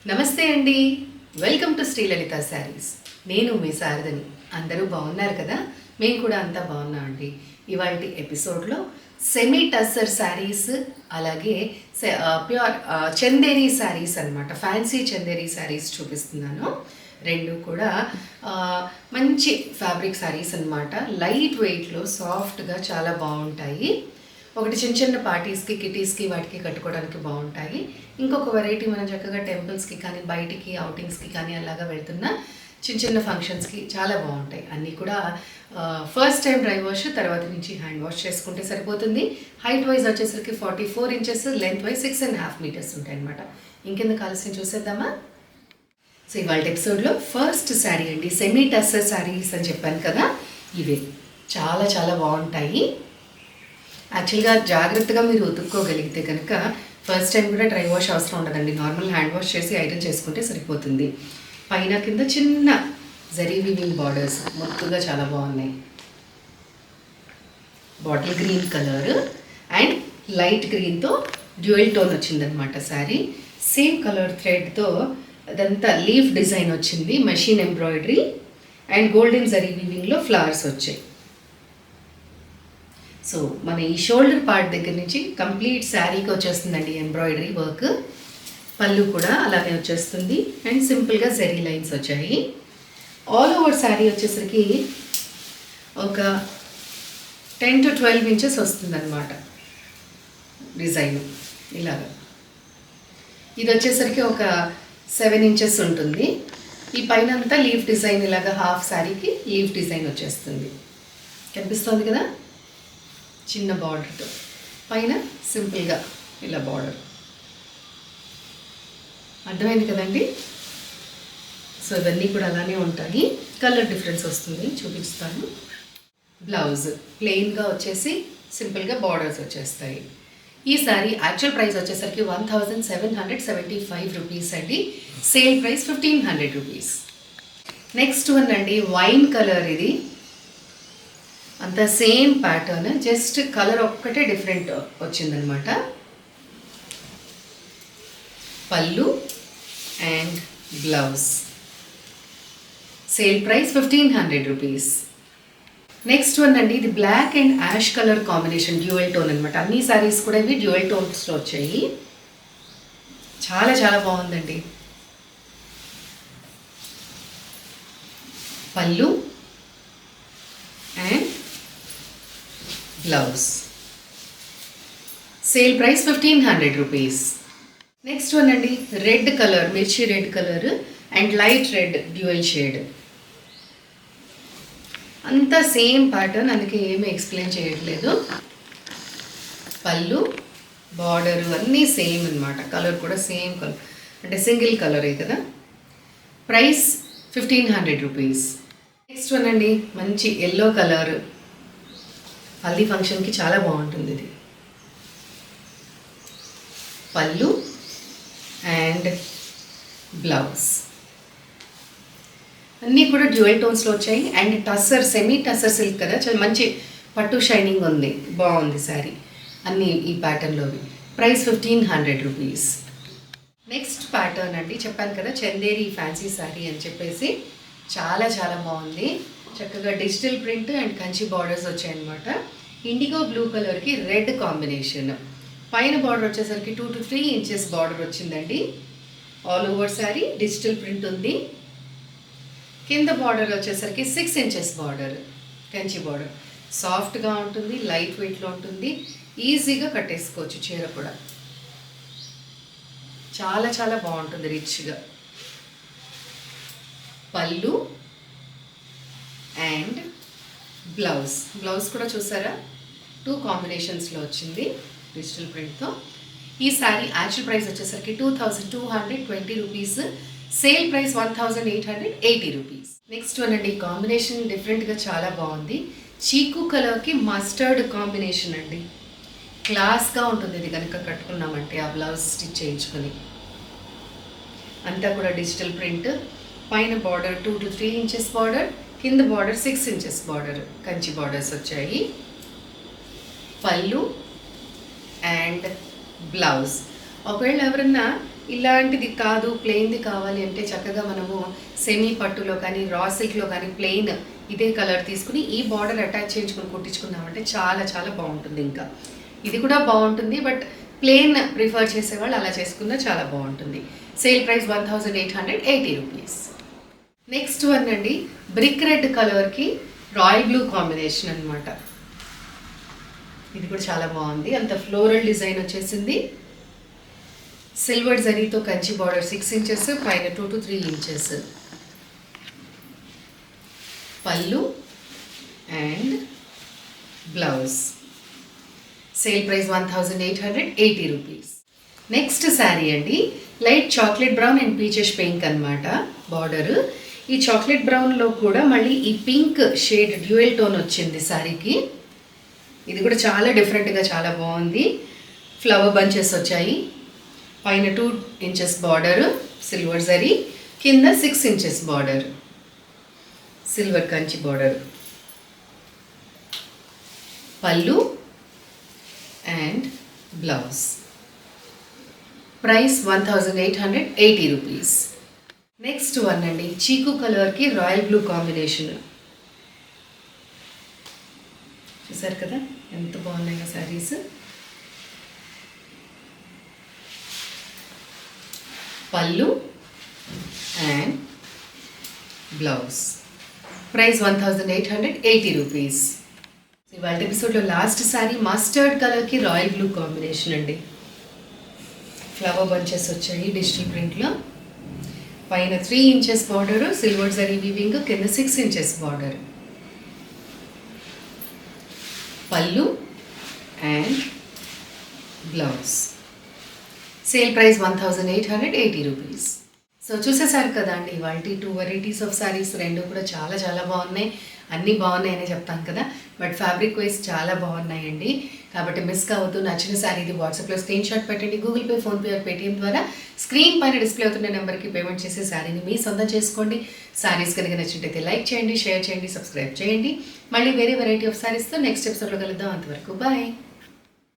నమస్తే అండి. Welcome to Sri Lalitha saris. నేను మీ శారదని. అందరూ బాగున్నారు కదా? మేము కూడా అంతా బాగున్నాం అండి. ఇవాళ ఎపిసోడ్లో సెమీ టస్సర్ శారీస్, అలాగే ప్యూర్ చందేరి శారీస్ అనమాట, ఫ్యాన్సీ చందేరి శారీస్ చూపిస్తున్నాను. రెండు కూడా మంచి ఫ్యాబ్రిక్ శారీస్ అనమాట. లైట్ వెయిట్లో సాఫ్ట్గా చాలా బాగుంటాయి. ఒకటి చిన్న చిన్న పార్టీస్కి, కిటీస్కి, వాటికి కట్టుకోవడానికి బాగుంటాయి. ఇంకొక వెరైటీ మనం చక్కగా టెంపుల్స్కి కానీ, బయటికి అవుటింగ్స్కి కానీ అలాగా వెళ్తున్న చిన్న చిన్న ఫంక్షన్స్కి చాలా బాగుంటాయి. అన్నీ కూడా ఫస్ట్ టైం డ్రై వాష్, తర్వాత నుంచి హ్యాండ్ వాష్ చేసుకుంటే సరిపోతుంది. హైట్ వైజ్ వచ్చేసరికి 44 ఇంచెస్, లెంత్ వైజ్ 6.5 మీటర్స్ ఉంటాయి అనమాట. ఇంకెందుకు ఆలస్యం చూసేద్దామా? సో ఇవాళ ఎపిసోడ్లో ఫస్ట్ శారీ అండి, సెమీ టస్సర్ శారీస్ అని చెప్పాను కదా, ఇవే చాలా చాలా బాగుంటాయి. యాక్చువల్గా జాగ్రత్తగా మీరు ఉతుక్కోగలిగితే కనుక ఫస్ట్ టైం కూడా డ్రై వాష్ అవసరం ఉండదండి. నార్మల్ హ్యాండ్ వాష్ చేసి ఐరన్ చేసుకుంటే సరిపోతుంది. పైన కింద చిన్న జరీ వీవింగ్ బార్డర్స్ మొత్తంగా చాలా బాగున్నాయి. Bottle green colour and light గ్రీన్తో డ్యూయల్ టోన్ వచ్చిందనమాట శారీ. సేమ్ కలర్ థ్రెడ్తో అదంతా లీఫ్ డిజైన్ వచ్చింది, machine embroidery and golden zari వీవింగ్లో ఫ్లవర్స్ వచ్చాయి. సో మన ఈ షోల్డర్ పార్ట్ దగ్గర నుంచి కంప్లీట్ శారీకి వచ్చేస్తుందండి ఎంబ్రాయిడరీ వర్క్. పళ్ళు కూడా అలానే వచ్చేస్తుంది అండ్ సింపుల్గా జరీ లైన్స్ వచ్చాయి. ఆల్ ఓవర్ శారీ వచ్చేసరికి ఒక 10 to 12 ఇంచెస్ వస్తుందన్నమాట డిజైన్. ఇలాగా ఇది వచ్చేసరికి ఒక 7 ఇంచెస్ ఉంటుంది. ఈ పైన అంతా లీఫ్ డిజైన్, ఇలాగా హాఫ్ శారీకి లీఫ్ డిజైన్ వచ్చేస్తుంది. కనిపిస్తుంది కదా, చిన్న బార్డర్తో. పైన సింపుల్గా ఇలా బార్డర్. అర్థమైంది కదండి? సో ఇవన్నీ కూడా అలానే ఉంటాయి. కలర్ డిఫరెన్స్ వస్తుంది, చూపిస్తాను. బ్లౌజ్ ప్లెయిన్గా వచ్చేసి సింపుల్గా బార్డర్స్ వచ్చేస్తాయి. ఈ సారీ యాక్చువల్ ప్రైస్ వచ్చేసరికి 1775 రూపీస్ అండి. Sale price 1500 rupees. Next one అండి, వైన్ కలర్. ఇది అంతా సేమ్ ప్యాటర్న్, జస్ట్ కలర్ ఒక్కటే డిఫరెంట్ వచ్చిందనమాట. పళ్ళు and blouse. Sale price 1500 rupees. Next one అండి, ఇది black and ash colour combination, dual tone అనమాట. అన్ని సారీస్ కూడా ఇవి డ్యూయల్ టోన్స్లో వచ్చాయి. చాలా చాలా బాగుందండి. పళ్ళు and blouse. Sale price 1500 rupees. Next one అండి, రెడ్ కలర్, మిర్చి red colour and light red dual shade. అంతా సేమ్ ప్యాటర్న్, అందుకే ఏమీ ఎక్స్ప్లెయిన్ చేయట్లేదు. పళ్ళు, బార్డరు అన్నీ సేమ్ అనమాట. కలర్ కూడా సేమ్ కలర్, అంటే సింగిల్ కలరే కదా. Price 1500 rupees. నెక్స్ట్ వన్ అండి, మంచి ఎల్లో కలర్, హల్దీ ఫంక్షన్కి చాలా బాగుంటుంది ఇది. పళ్ళు అండ్ బ్లౌజ్ అన్నీ కూడా డ్యూయల్ టోన్స్లో వచ్చాయి. And tussar, semi tussar silk కదా, చాలా మంచి పట్టు షైనింగ్ ఉంది, బాగుంది శారీ. అన్నీ ఈ ప్యాటర్న్లోవి. Price 1500 rupees. నెక్స్ట్ ప్యాటర్న్ అండి, చెప్పాను కదా చందేరి ఫ్యాన్సీ శారీ అని చెప్పేసి, చాలా చాలా బాగుంది. చక్కగా digital print and Kanchi borders వచ్చాయన్నమాట. ఇండిగో బ్లూ కలర్కి రెడ్ కాంబినేషన్. పైన బార్డర్ వచ్చేసరికి 2 to 3 ఇంచెస్ బార్డర్ వచ్చిందండి. All over sari digital print ఉంది. కింద బార్డర్ వచ్చేసరికి 6 ఇంచెస్ బార్డర్, కంచి బార్డర్. సాఫ్ట్గా ఉంటుంది, లైట్ వెయిట్లో ఉంటుంది, ఈజీగా కట్టేసుకోవచ్చు చీర కూడా. చాలా చాలా బాగుంటుంది, రిచ్గా. పళ్ళు అండ్ బ్లౌజ్. బ్లౌజ్ కూడా చూసారా, 2 కాంబినేషన్స్లో వచ్చింది డిజిటల్ ప్రింట్తో. ఈ శారీ యాక్చువల్ ప్రైస్ వచ్చేసరికి 2220 rupees. Sale price 1880 rupees. Next one అండి, కాంబినేషన్ డిఫరెంట్గా చాలా బాగుంది. చీకు కలర్కి మస్టర్డ్ కాంబినేషన్ అండి. క్లాస్గా ఉంటుంది ఇది కనుక కట్టుకున్నామంటే, ఆ బ్లౌజ్ స్టిచ్ చేయించుకొని. అంతా కూడా డిజిటల్ ప్రింట్. పైన బార్డర్ 2 to 3 ఇంచెస్ బార్డర్, కింద border 6 inches border, Kanchi borders వచ్చాయి. పళ్ళు అండ్ బ్లౌజ్. ఒకవేళ ఎవరన్నా ఇలాంటిది కాదు ప్లెయిన్ది కావాలి అంటే చక్కగా మనము సెమీ పట్టులో కానీ రా సిల్క్లో కానీ ప్లెయిన్ ఇదే కలర్ తీసుకుని ఈ బార్డర్ అటాచ్ చేయించుకొని కుట్టించుకున్నామంటే చాలా చాలా బాగుంటుంది. ఇంకా ఇది కూడా బాగుంటుంది, బట్ ప్లెయిన్ ప్రిఫర్ చేసేవాళ్ళు అలా చేసుకున్నా చాలా బాగుంటుంది. Sale price 1880 rupees. Next one అండి, బ్రిక్ రెడ్ కలర్కి రాయల్ బ్లూ కాంబినేషన్ అనమాట. ఇది కూడా చాలా బాగుంది. అంత ఫ్లోరల్ డిజైన్ వచ్చేసింది. సిల్వర్ జరీతో కంచి బార్డర్ 6 ఇంచెస్, పైన 2 to 3 ఇంచెస్. పళ్ళు and blouse. Sale price 1880 rupees. Next sari అండి, light chocolate brown and peaches pink అనమాట బార్డర్. ఈ చాక్లెట్ బ్రౌన్లో కూడా మళ్ళీ ఈ పింక్ షేడ్ డ్యూయల్ టోన్ వచ్చింది శారీకి. ఇది కూడా చాలా డిఫరెంట్గా చాలా బాగుంది. ఫ్లవర్ బంచెస్ వచ్చాయి. పైన 2 ఇంచెస్ బార్డర్ సిల్వర్ జరీ, కింద 6 inches border silver Kanchi border. పళ్ళు and blouse. Price 1880 rupees. Next one అండి, చీకు కలర్కి రాయల్ బ్లూ కాంబినేషన్. చూసారు కదా ఎంత బాగున్నాయి శారీస్. పళ్ళు అండ్ బ్లౌజ్. Price 1880 rupees. ఇవాళ ఎపిసోడ్లో లాస్ట్ శారీ మస్టర్డ్ కలర్కి రాయల్ బ్లూ కాంబినేషన్ అండి. ఫ్లవర్ బంచెస్ వచ్చాయి డిజిటల్ ప్రింట్లో. పైన 3 inches border silver zari weaving, కింద 6 ఇంచెస్ బార్డర్. పళ్ళు and blouse. Sale price 1880 rupees. So చూసేసారు కదా అండి ఇవాళ 2 వెరైటీస్ ఆఫ్ శారీస్. రెండు కూడా చాలా చాలా బాగున్నాయి. అన్నీ బాగున్నాయని చెప్తాను కదా, బట్ ఫ్యాబ్రిక్ వైజ్ చాలా బాగున్నాయండి. కాబట్టి మిస్ కావద్దు. నచ్చిన శారీది వాట్సాప్లో స్క్రీన్ షాట్ పెట్టండి. గూగుల్ పే, ఫోన్పే, పేటిఎం ద్వారా స్క్రీన్ పైన డిస్ప్లే అవుతున్న నెంబర్కి పేమెంట్ చేసి శారీని మీ సొంతం చేసుకోండి. శారీస్ కనుక నచ్చినట్టయితే లైక్ చేయండి, షేర్ చేయండి, సబ్స్క్రైబ్ చేయండి. మళ్ళీ వేరే వెరైటీ ఆఫ్ శారీస్తో నెక్స్ట్ ఎపిసోడ్లో కలుద్దాం. అంతవరకు బాయ్.